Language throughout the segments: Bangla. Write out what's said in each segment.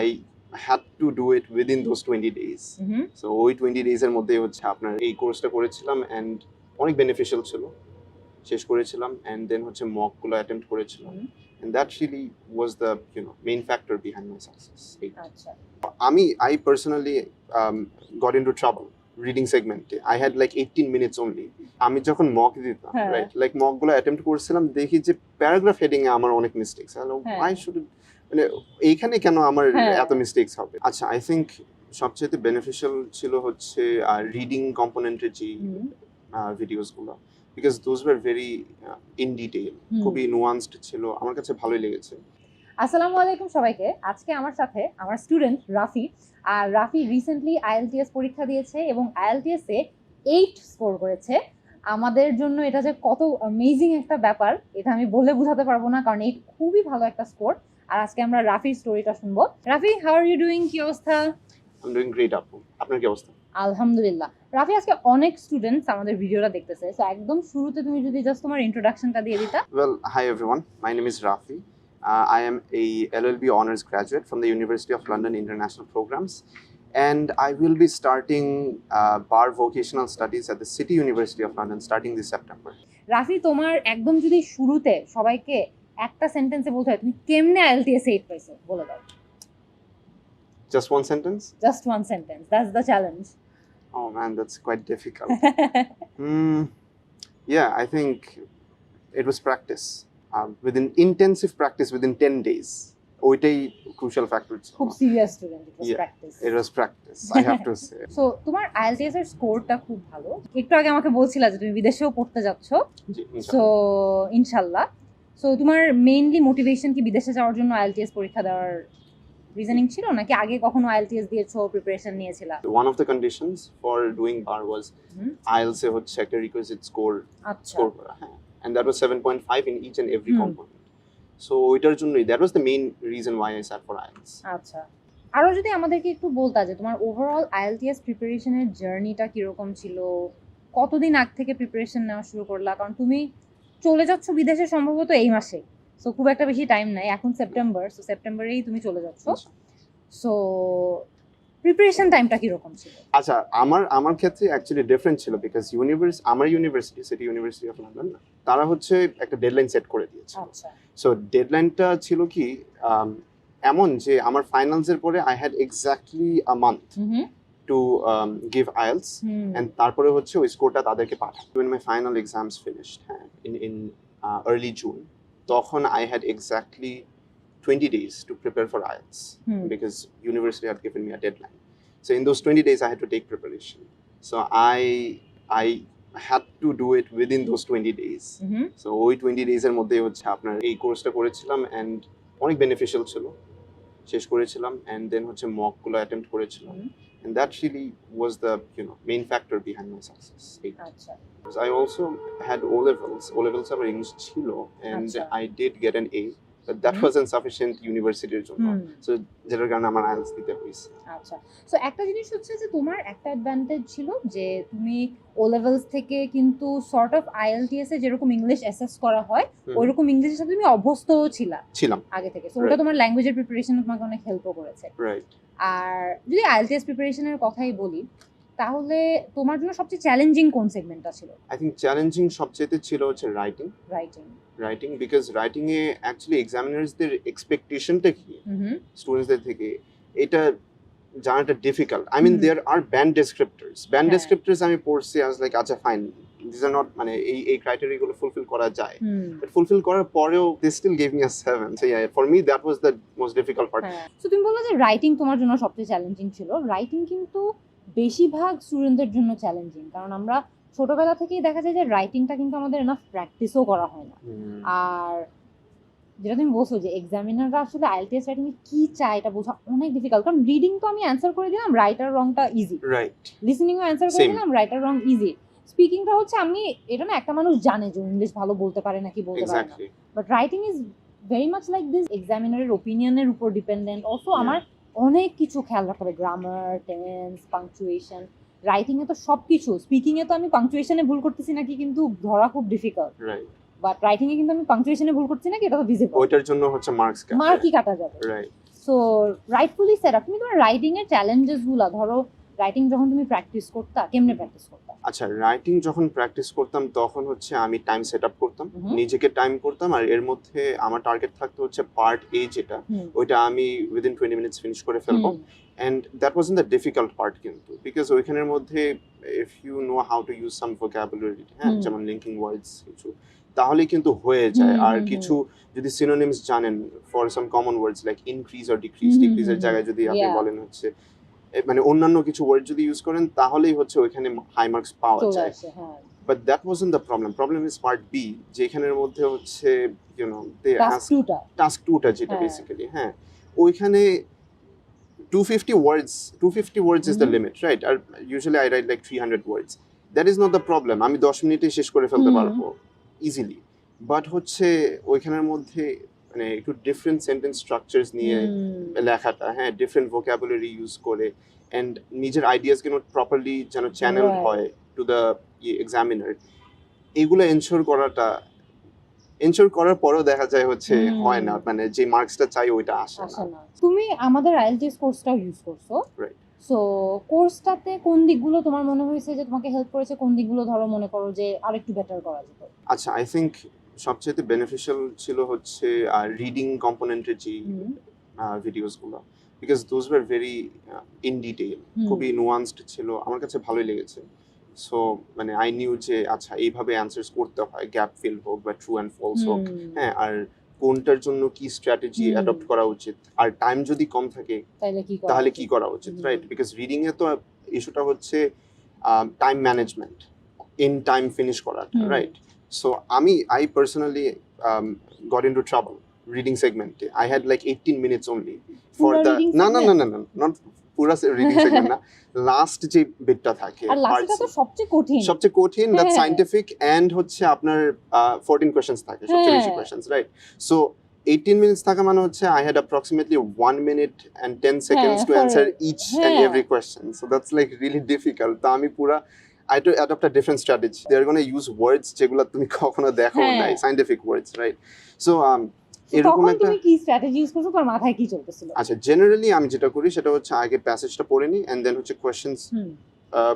I had to do it within those 20 days. So ওই 20 days এর মধ্যে হচ্ছে আপনার এই কোর্সটা করেছিলাম and অনেক বেনিফিশিয়াল ছিল, শেষ করেছিলাম and then হচ্ছে মক গুলো অ্যাটেম্প্ট করেছিলাম and that really was the main factor behind my success. আচ্ছা, I personally got into trouble reading segment. I had like 18 minutes only. আমি যখন মক দিতাম, রাইট, লাইক মক গুলো অ্যাটেম্প্ট করছিলাম, দেখি যে প্যারাগ্রাফ হেডিং এ আমার অনেক মিস্টেকস। আই শুড, মানে এইখানে কেন আমার এত মিস্টেকস হবে? আচ্ছা, আই থিংক সবচেয়ে বেনিফিশিয়াল ছিল হচ্ছে রিডিং কম্পোনেন্টের যে ভিডিওস গুলো, because those were very in detail, খুবই নুয়ান্সড ছিল, আমার কাছে ভালোই লেগেছে। আসসালামু আলাইকুম সবাইকে। আজকে আমার সাথে আমার স্টুডেন্ট রাফি। আর রাফি রিসেন্টলি IELTS পরীক্ষা দিয়েছে এবং IELTS এ 8 স্কোর করেছে। আমাদের জন্য এটা যে কত অ্যামেজিং একটা ব্যাপার, এটা আমি বলে বোঝাতে পারবো না, কারণ এই খুবই ভালো একটা স্কোর। আর আজকে আমরা রাফির স্টোরিটা শুনবো। Rafi, how are you doing? কি অবস্থা? আই এম ডুইং গ্রেট আপু, আপনার কি অবস্থা? আলহামদুলিল্লাহ। রাফি, আজকে অনেক স্টুডেন্টস আমাদের ভিডিওটা দেখতেছে, সো একদম শুরুতে তুমি যদি জাস্ট তোমার ইন্ট্রোডাকশনটা দিয়ে দিতা। Well, hi everyone. My name is Rafi. I am a LLB honors graduate from the University of London International Programs, and I will be starting bar vocational studies at the City University of London starting this September. Rafi, তোমার একদম যদি শুরুতে সবাইকে একটা সেন্টেন্সে বলতে হয় তুমি কেমনে IELTS 8 পাইছো, বলে দাও। Just one sentence? Just one sentence. That's the challenge. Oh man, that's quite difficult. Yeah, I think it was practice. Within intensive practice within 10 days. ওইটাই crucial factor. খুব serious student, it was practice. It was practice, I have to say. So তোমার IELTS এর স্কোরটা খুব ভালো। একটু আগে আমাকে বলছিলা যে তুমি বিদেশেও পড়তে যাচ্ছ। জি, সো ইনশাআল্লাহ। সো তোমার মেইনলি মোটিভেশন কি বিদেশে যাওয়ার জন্য IELTS পরীক্ষা দেওয়ার রিজনিং ছিল, নাকি আগে কখনো IELTS দিয়েছো, প্রিপারেশন নিয়েছিলা? One of the conditions for doing bar was IELTS এ হচ্ছে একটা requisite score score করা, হ্যাঁ, and that was 7.5 in each and every component. So ওইটার জন্যই, that was the main reason why I sat for IELTS. আচ্ছা, আরো যদি আমাদেরকে একটু বলতা যে তোমার ওভারঅল IELTS প্রিপারেশনের জার্নিটা কিরকম ছিল, কতদিন আগ থেকে প্রিপারেশন নেওয়া শুরু করলা? কারণ তুমি চলে যাচ্ছ বিদেশে সম্ভবত এই মাসে, সো খুব একটা বেশি টাইম নাই, এখন সেপ্টেম্বর, সো সেপ্টেম্বরেই তুমি চলে যাচ্ছ। সো প্রিপারেশন টাইমটা কিরকম ছিল? আচ্ছা, আমার ক্ষেত্রে অ্যাকচুয়ালি ডিফারেন্ট ছিল, বিকজ আমার university, city university of London, তারা হচ্ছে একটা ডেডলাইন সেট করে দিয়েছে। আচ্ছা, সো ডেডলাইনটা ছিল কি এমন যে আমার ফাইনালস এর পরে I had exactly a month to give IELTS, and তারপরে হচ্ছে ওই স্কোরটা তাদেরকে পাঠাই। when my final exams finished, হ্যাঁ, in early June, তখন I had exactly 20 days to prepare for IELTS because university had given me a deadline. So in those 20 days I had to take preparation. So I had to do it within those 20 days. So ওই 20 days এর মধ্যে হচ্ছে আপনার এই কোর্সটা করেছিলাম and অনেক বেনিফিশিয়াল ছিল, শেষ করেছিলাম and then হচ্ছে মক গুলো অ্যাটেম্প্ট করেছিলাম and that really was the main factor behind my success. আচ্ছা, I also had O levels আমার ইংলিশ ছিল and I did get an A, but that wasn't sufficient ইউনিভার্সিটির জন্য, সো যেটার কারণে আমার IELTS দিতে হয়েছে। আচ্ছা, সো একটা জিনিস হচ্ছে যে তোমার একটা অ্যাডভান্টেজ ছিল যে তুমি ও লেভেলস থেকে কিন্তু সর্ট অফ IELTS এ যেরকম ইংলিশ অ্যাসেস করা হয় ওইরকম ইংলিশের সাথে তুমি অভ্যস্ত ছিলাম আগে থেকে, সো ওটা তোমার ল্যাঙ্গুয়েজের প্রিপারেশনে তোমাকে অনেক হেল্পও করেছে। রাইট। আর যদি IELTS প্রিপারেশনের কথাই বলি, তাহলে তোমার জন্য সবচেয়ে চ্যালেঞ্জিং কোন সেগমেন্টটা ছিল? আই থিংক চ্যালেঞ্জিং সবচেয়ে ছিল হচ্ছে রাইটিং, বিকজ রাইটিং এ অ্যাকচুয়ালি এক্সামিনার্সদের এক্সপেকটেশনটা কি স্টুডেন্টসদের থেকে এটা জানাটা difficult. I mean there are band descriptors আমি পড়ছি, আই ওয়াজ লাইক আচ্ছা ফাইন, দিস আর নট, মানে এই ক্রাইটেরিয়া গুলো ফুলফিল করা যায়, বাট ফুলফিল করার পরেও they still gave me a 7, so yeah, for me that was the most difficult part. So তুমি বললে যে রাইটিং তোমার জন্য সবচেয়ে চ্যালেঞ্জিং ছিল। রাইটিং কিন্তু বেশিরভাগ স্টুডেন্টদের জন্য চ্যালেঞ্জিং, কারণ আমরা ছোটবেলা থেকেই দেখা যায় যে রাইটিংটা কিন্তু আমাদের এনাফ প্র্যাকটিসও করা হয় না। আর যেটা তুমি বলছো যে এক্সামিনাররা আসলে IELTS রাইটিং এ কি চায় এটা বোঝা অনেক ডিফিকাল্ট, কারণ রিডিং তো আমি অ্যান্সার করে দিলাম, রাইটার রংটা ইজি, রাইট, লিসেনিংও অ্যান্সার করে দিলাম, রাইটার রং ইজি, স্পিকিংটা হচ্ছে আমি এটা না একটা মানুষ জানে যে ইংলিশ ভালো বলতে পারে নাকি বলতে পারে না, but writing is very much like this, এক্সামিনারের ওপিনিয়নের উপর ডিপেন্ডেন্ট। অলসো আমার অনেক কিছু খেয়াল রাখতে হবে, গ্রামার, টেন্স, পাংচুয়েশন। রাইটিং এ তো সবকিছু, স্পিকিং এ তো আমি পাংচুয়েশনে ভুল করতেছি নাকি কিন্তু ধরা খুব ডিফিকাল্ট, রাইট, বাট রাইটিং এ কিন্তু আমি পাংচুয়েশনে ভুল করছি নাকি এটা তো ভিজিবল, ওইটার জন্য হচ্ছে মার্কই কাটা যাবে, right. So rightfully set up. তুমি তোমার রাইটিং এর চ্যালেঞ্জেস গুলা ধরো, রাইটিং যখন তুমি প্র্যাকটিস করতা কেমনে প্র্যাকটিস করতা? আচ্ছা, রাইটিং যখন প্র্যাকটিস করতাম তখন হচ্ছে আমি টাইম সেট আপ করতাম, হুম। নিজেকে টাইম করতাম, আর এর মধ্যে আমার টার্গেট থাকতো হচ্ছে পার্ট এ যেটা, ওইটা আমি উইদিন 20 মিনিটস ফিনিশ করে ফেলবো। And that wasn't the difficult part কিন্তু, বিকজ ওইখানের মধ্যে if you know how to use some vocabulary, হ্যাঁ, যেমন লিঙ্কিং ওয়ার্ডস কিছু, তাহলে কিন্তু হয়ে যায়। আর কিছু যদি সিনোনিমস জানেন for some common words like increase or decrease, ডিক্রিজের জায়গায় যদি আপনি বলেন হচ্ছে মানে অন্যান্য কিছু ওয়ার্ড যদি ইউজ করেন তাহলেই হচ্ছে ওইখানে হাই মার্কস পাওয়া যায়। But that wasn't the problem. Problem is part B, যেখানের মধ্যে হচ্ছে you know they ask task 2টা যেটা বেসিক্যালি, হ্যাঁ, ওইখানে 250 words is the limit, right? Or usually I write like 300 words. That is not the problem. আমি 10 মিনিটে শেষ করে ফেলতে পারবো ইজিলি। বাট হচ্ছে ওইখানের মধ্যে মানে একটু ডিফারেন্ট সেন্টেন্স স্ট্রাকচারস নিয়ে লেখাটা, হ্যাঁ, ডিফারেন্ট ভোকাবুলারি ইউজ করে, এন্ড নিজের আইডিয়াস গুলো প্রপারলি যেন চ্যানেলড হয় টু দ্য এক্সামিনার, এগুলো এনশোর করার পরেও দেখা যায় হচ্ছে হয় না, মানে যে মার্কসটা চাই ওইটা আসে না। তুমি আমাদের IELTS কোর্সটাও ইউজ করছো, রাইট? সো কোর্সটাতে কোন দিকগুলো তোমার মনে হয়েছে যে তোমাকে হেল্প করেছে, কোন দিকগুলো ধরো মনে করো যে আরেকটু বেটার করা যেত? আচ্ছা, আই থিংক সবচেয়ে বেনিফিশিয়াল ছিল হচ্ছে রিডিং কম্পোনেন্টের যে ভিডিওসগুলো, because those were very in detail, খুবই নুয়ান্সড ছিল, আমার কাছে ভালোই লেগেছে। সো মানে আই নিউ যে আচ্ছা এইভাবে অ্যান্সার্স করতে হয়, গ্যাপ ফিল হোক বা ট্রু অ্যান্ড ফলস হোক, হ্যাঁ, আর কোনটার জন্য কি স্ট্র্যাটেজি অ্যাডপ্ট করা উচিত, আর টাইম যদি কম থাকে তাহলে কি করা উচিত, রাইট? বিকজ রিডিং এ তো ইস্যুটা হচ্ছে time management, in time finish করাটা, right? So I personally got into trouble reading segment. I had like 18 minutes only for the not পুরা রিডিং সেগমেন্ট না, লাস্ট যে বিটটা থাকে, আর লাস্টটা তো সবচেয়ে কঠিন দ্যাট সায়েন্টিফিক, এন্ড হচ্ছে আপনার 14 কোশ্চেনস থাকে, সবচেয়ে বেশি কোশ্চেনস, রাইট? সো 18 minutes থাকা মানে হচ্ছে I had approximately 1 minute and 10 seconds to answer each and every question. So that's like really difficult. তো আমি পুরা I had to adopt a different strategy. They are going to use words যেগুলো তুমি কখনো দেখো নাই, scientific words, right? So এরকম একটা তুমি কি স্ট্র্যাটেজি ইউজ করছো, তোমার মাথায় কি চলতেছিল? আচ্ছা, জেনারেলি আমি যেটা করি সেটা হচ্ছে আগে প্যাসেজটা পড়ে নিই, এন্ড দেন হচ্ছে কোশ্চেনস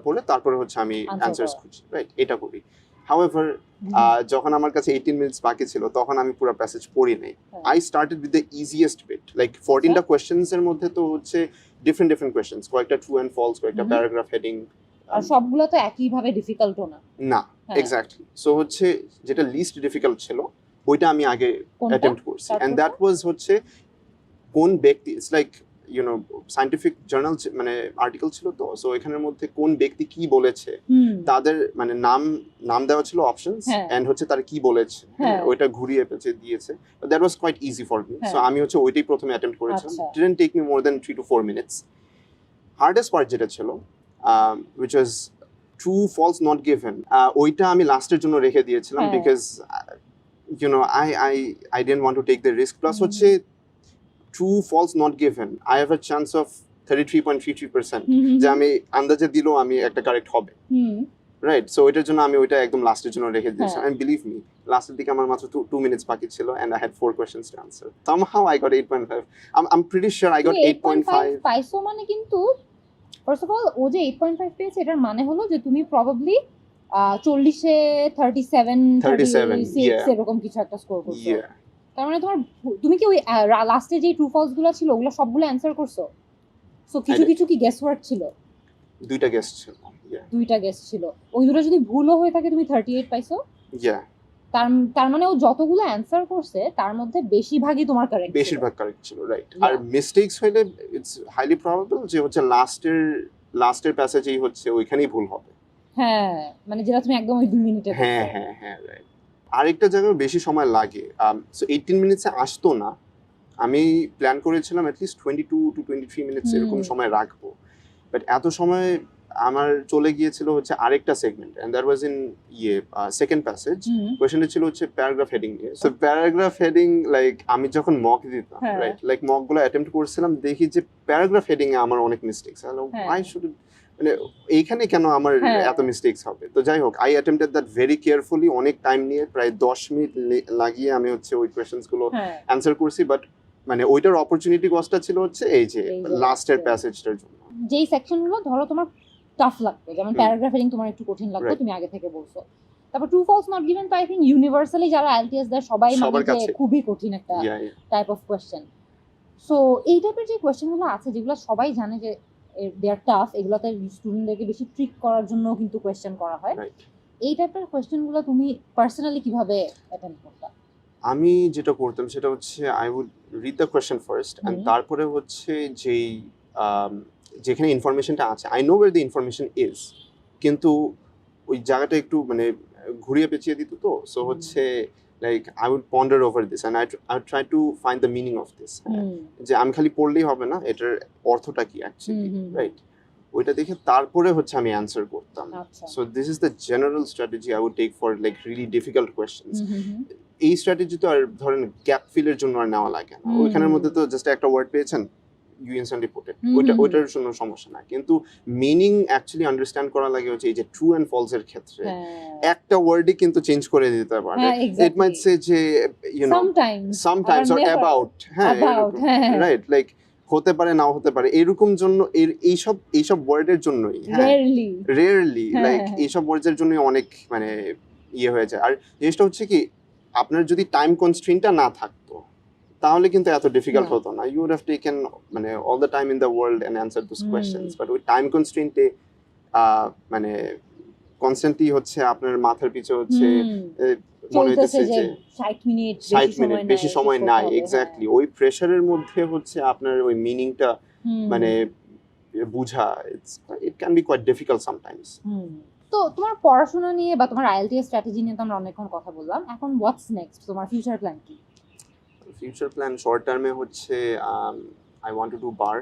পড়ে তারপরে হচ্ছে আমি অ্যানসারস খুঁজি, রাইট? এটা করি। হাউএভার যখন আমার কাছে 18 মিনিটস বাকি ছিল তখন আমি পুরো প্যাসেজ পড়ি নাই। I started with the easiest bit, like 14টা কোশ্চেনস এর মধ্যে তো হচ্ছে ডিফারেন্ট কোশ্চেনস, কয়েকটা ট্রু এন্ড ফলস, কয়েকটা প্যারাগ্রাফ হেডিং, আর সবগুলো তো একই ভাবে ডিফিকাল্টও না। এক্স্যাক্টলি। সো হচ্ছে যেটা লিস্ট ডিফিকাল্ট ছিল ওইটা আমি আগে অ্যাটেম্প্ট করছি, এন্ড দ্যাট ওয়াজ হচ্ছে কোন ব্যক্তি, it's like you know scientific journal মানে আর্টিকেল ছিল, তো সো এখানের মধ্যে কোন ব্যক্তি কি বলেছে, তাদের মানে নাম দেওয়া ছিল অপশনস, এন্ড হচ্ছে তারা কি বলেছে, ওইটা ঘুরিয়ে পেঁচে দিয়েছে। That was quite easy for me, so আমি হচ্ছে ওইটাই প্রথমে অ্যাটেম্প্ট করেছিলাম। Didn't take me more than 3 to 4 minutes. Hardest part যেটা ছিল which was true false not given, ওইটা আমি লাস্টের জন্য রেখে দিয়েছিলাম, because you know I didn't want to take the risk. Plus হচ্ছে true false not given, I have a chance of 33.33% যে আমি আন্দাজে দিলেও আমি একটা কারেক্ট হবে, রাইট? সো ওইটার জন্য আমি ওইটা একদম লাস্টের জন্য রেখে দিয়েছিলাম, and believe me লাস্টের দিকে আমার মাত্র 2 minutes বাকি ছিল, and I had 4 questions to answer. Somehow I got 8.5. I'm pretty sure I got 8.5 পাইছো, মানে কিন্তু ফার্স্ট অফ অল ও যে 8.5 পেয়েছে এটার মানে হলো যে তুমি প্রবাবলি 40-এ 37 এরকম কিছু একটা স্কোর করছো। তার মানে তুমি কি ওই লাস্টে যে ট্রু ফলস গুলো ছিল ওগুলো সবগুলো অ্যানসার করছো? সো কিছু কি গেস ওয়ার্ড ছিল? দুইটা গেস ছিল। ওই দুটো যদি ভুলও হয়ে থাকে তুমি 38 পাইছো। তার মানে ও যতগুলো অ্যানসার করছে তার মধ্যে বেশিরভাগই তোমার কারেক্ট, বেশিরভাগ কারেক্ট ছিল, রাইট? আর মিস্টেকস হইলে ইটস হাইলি প্রবাবল যে হচ্ছে লাস্টের প্যাসেজেই হচ্ছে ওইখানেই ভুল হবে, হ্যাঁ, মানে যেটা তুমি একদম ওই 2 মিনিটে। হ্যাঁ, রাইট। আরেকটা জায়গায় বেশি সময় লাগে, সো 18 মিনিটসে আসতো না, আমি প্ল্যান করেছিলাম অ্যাটলিস্ট 22 to 23 মিনিটস এরকম সময় রাখবো, বাট এত সময় আমার চলে গিয়েছিল হচ্ছে আরেকটা segment, and that was in second passage. কোশ্চেনটা ছিল হচ্ছে প্যারাগ্রাফ হেডিং নিয়ে। সো প্যারাগ্রাফ হেডিং, লাইক আমি যখন মক দিতাম, রাইট, লাইক মক গুলো অ্যাটেম্প্ট করছিলাম, দেখি যে প্যারাগ্রাফ হেডিং এ আমার অনেক মিস্টেকস, আই শুড মানে এইখানে কেন আমার এত মিস্টেকস হবে? তো যাই হোক, I attempted that very carefully, অনেক টাইম নিয়ে প্রায় 10 মিনিট লাগিয়ে আমি হচ্ছে ওই কোয়েশ্চেনস গুলো অ্যানসার করছি, বাট মানে ওইটার অপরচুনিটি কস্টটা ছিল হচ্ছে এই যে এই যে লাস্টের last এর। প্যাসেজটার জন্য। যেই সেকশনগুলো ধরো তোমার টাফ লাগতো, যেমন প্যারাগ্রাফিং তোমার একটু কঠিন লাগতো, Right. তুমি আগে থেকে বলছো। তারপর ট্রু ফলস নট গিভেন, তো আই থিংক ইউনিভার্সালি যারা আইএলটিএস দেয় সবাই মানে সবার যে কাছে। খুবই কঠিন একটা Yeah, yeah. Type of question. So এই টাইপের যে কোয়েশ্চেনগুলো আছে যেগুলো সবাই জানে যে দে আর টাফ, এগুলোতে স্টুডেন্টদেরকে বেশি ট্রিক করার জন্য কিন্তু কোয়েশ্চেন করা হয়। Right. এই টাইপের কোয়েশ্চেনগুলো তুমি পার্সোনালি কিভাবে অ্যাটেন্ড করতে? আমি যেটা করতাম সেটা হচ্ছে I would read the question first and তারপরে হচ্ছে যেই যেখানে ইনফরমেশনটা আছে I know where the information is, কিন্তু ওই জায়গাটা একটু মানে ঘুরিয়ে পেঁচিয়ে দিত তো, সো হচ্ছে like I would ponder over this and I try to find the meaning of this, যে আমি খালি পড়লেই হবে না, এটার অর্থটা কি অ্যাকচুয়ালি, রাইট? ওইটা দেখে তারপরে হচ্ছে আমি অ্যান্সার করতাম। So this is the general strategy I would take for like really difficult questions. এই স্ট্র্যাটেজি তো আর ধরেন গ্যাপ ফিলের জন্য আর নেওয়া লাগে না, ওইখানের মধ্যে তো জাস্ট একটা ওয়ার্ড পেয়েছেন, ইউ ইনস্ট্যান্টলি পুট ইট, ওইটার কোনো সমস্যা না। কিন্তু মিনিং অ্যাকচুয়ালি আন্ডারস্ট্যান্ড করা লাগে হচ্ছে এই যে ট্রু এন্ড ফলস এর ক্ষেত্রে একটা ওয়ার্ডই কিন্তু চেঞ্জ করে দিতে পারে। ইট মাইট সে যে you know sometimes or about, হ্যাঁ রাইট, লাইক হতে পারে নাও হতে পারে, এরকম জন্য এইসব ওয়ার্ডের জন্যই রেয়ারলি লাইক এইসব ওয়ার্ডের জন্যই অনেক মানে ইয়ে হয়ে যায়। আর জিনিসটা হচ্ছে কি, আপনার যদি টাইম কনস্ট্রেইনটা না থাকতো তাহলে কিন্তু এত ডিফিকাল্ট হতো না, ইউ উড হ্যাভ টেকেন মানে all the time in the world and answer those questions. But ওই টাইম কনস্ট্রেইনটে মানে কনস্ট্যান্টলি হচ্ছে আপনার মাথার পিছে হচ্ছে মনে হইতেছে যে 60 মিনিট বেশি সময় নাই, এক্স্যাক্টলি ওই প্রেসারের মধ্যে হচ্ছে আপনার ওই মিনিংটা মানে বুঝা, it can be quite difficult sometimes. তো তোমার পড়াশোনা নিয়ে বা তোমার আইএলটিএস স্ট্র্যাটেজি নিয়ে তো আমরা অনেকক্ষণ কথা বললাম, এখন হোয়াটস নেক্সট, তোমার ফিউচার প্ল্যান কি? ফিউচার প্ল্যান শর্ট টার্মে হচ্ছে I want to do bar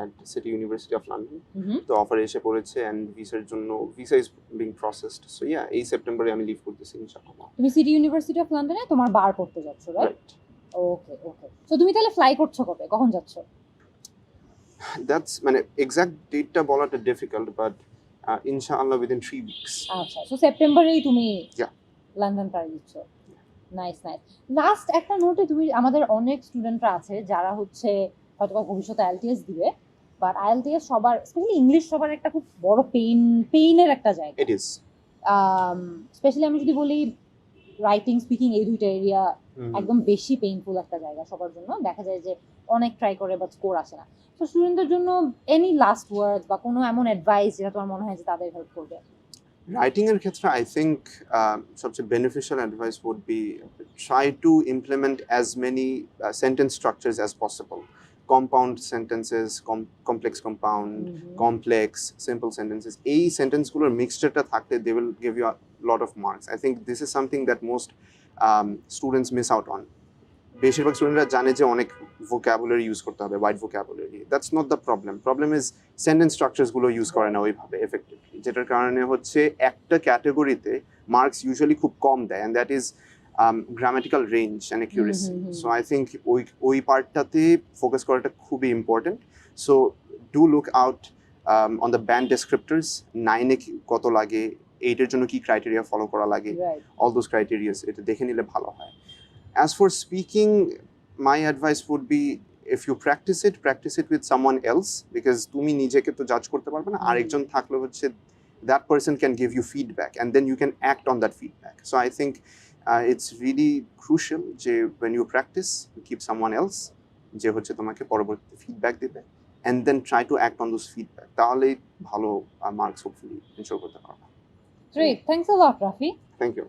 at City University of London. তো অফার এসে পড়েছে এন্ড ভিসার জন্য visa is being processed, so yeah এই সেপ্টেম্বরে আমি লিভ করতেছি ইনশাআল্লাহ। তুমি সিটি ইউনিভার্সিটি অফ লন্ডনে তোমার বার করতে যাচ্ছ, রাইট? ওকে ওকে। সো তুমি তাহলে ফ্লাই করছো কবে, কখন যাচ্ছ? দ্যাটস মানে এক্সাক্ট ডেটটা বলাটা ডিফিকাল্ট, বাট ইনশাআল্লাহ উইদিন 3 উইকস। আচ্ছা, সো সেপ্টেম্বরেই তুমি লন্ডন পাড়ি দিচ্ছ। Nice nice. লাস্ট একটা নোটে, তুমি আমাদের অনেক স্টুডেন্টরা আছে যারা হচ্ছে হয়তো ভবিষ্যতে আইএলটিএস দিবে, বাট আইএলটিএস সবার, স্পেশালি ইংলিশ সবার একটা খুব বড় পেইনের একটা জায়গা। ইট ইজ স্পেশালি আমি যদি বলি রাইটিং স্পিকিং, এই দুইটা এরিয়া একদম বেশি পেইনফুল একটা জায়গা সবার জন্য। দেখা যায় যে অনেক ট্রাই করে বাট স্কোর আসে না। তো স্টুডেন্টদের জন্য এনি লাস্ট ওয়ার্ডস বা কোনো এমন অ্যাডভাইস যেটা তোমার মনে হয় যে তাদের হেল্প করবে? রাইটিং এর ক্ষেত্রে আই থিঙ্ক সবচেয়ে beneficial advice would be try to implement as many sentence structures as possible. Compound sentences, complex compound, complex, simple sentences, এই সেন্টেন্সগুলোর মিক্সচারটা থাকলে they will give you a lot of marks. I think this is something that most students miss out on. বেশিরভাগ স্টুডেন্টরা জানে যে অনেক ভোক্যাবুলারি ইউজ করতে হবে, wide vocabulary, that's not the problem is sentence স্ট্রাকচারসগুলো ইউজ করে না ওইভাবে এফেক্টিভলি, যেটার কারণে হচ্ছে একটা ক্যাটাগরিতে মার্কস ইউজুয়ালি খুব কম দেয়, and that is grammatical range and accuracy. So I think ওই পার্টটাতে ফোকাস করাটা খুবই important. So do look out on the band descriptors, 9-এ কত লাগে, 8-এর জন্য কি ক্রাইটেরিয়া ফলো করা লাগে, অল দোজ ক্রাইটেরিয়াস এটা দেখে নিলে ভালো হয়। As for speaking, my advice would be, if you practice it with someone else, because তুমি নিজেকে তো জাজ করতে পারবে না, আরেকজন থাকলে হচ্ছে that person can give you feedback and then you can act on that feedback. So I think it's really crucial যে when you practice, you keep someone else যে হচ্ছে তোমাকে পরবর্তী feedback দিবে, and then try to act on those feedback. তাহলেই ভালো marks hopefully ensure করতে পারবে। Great, thanks a lot, Rafi. Thank you.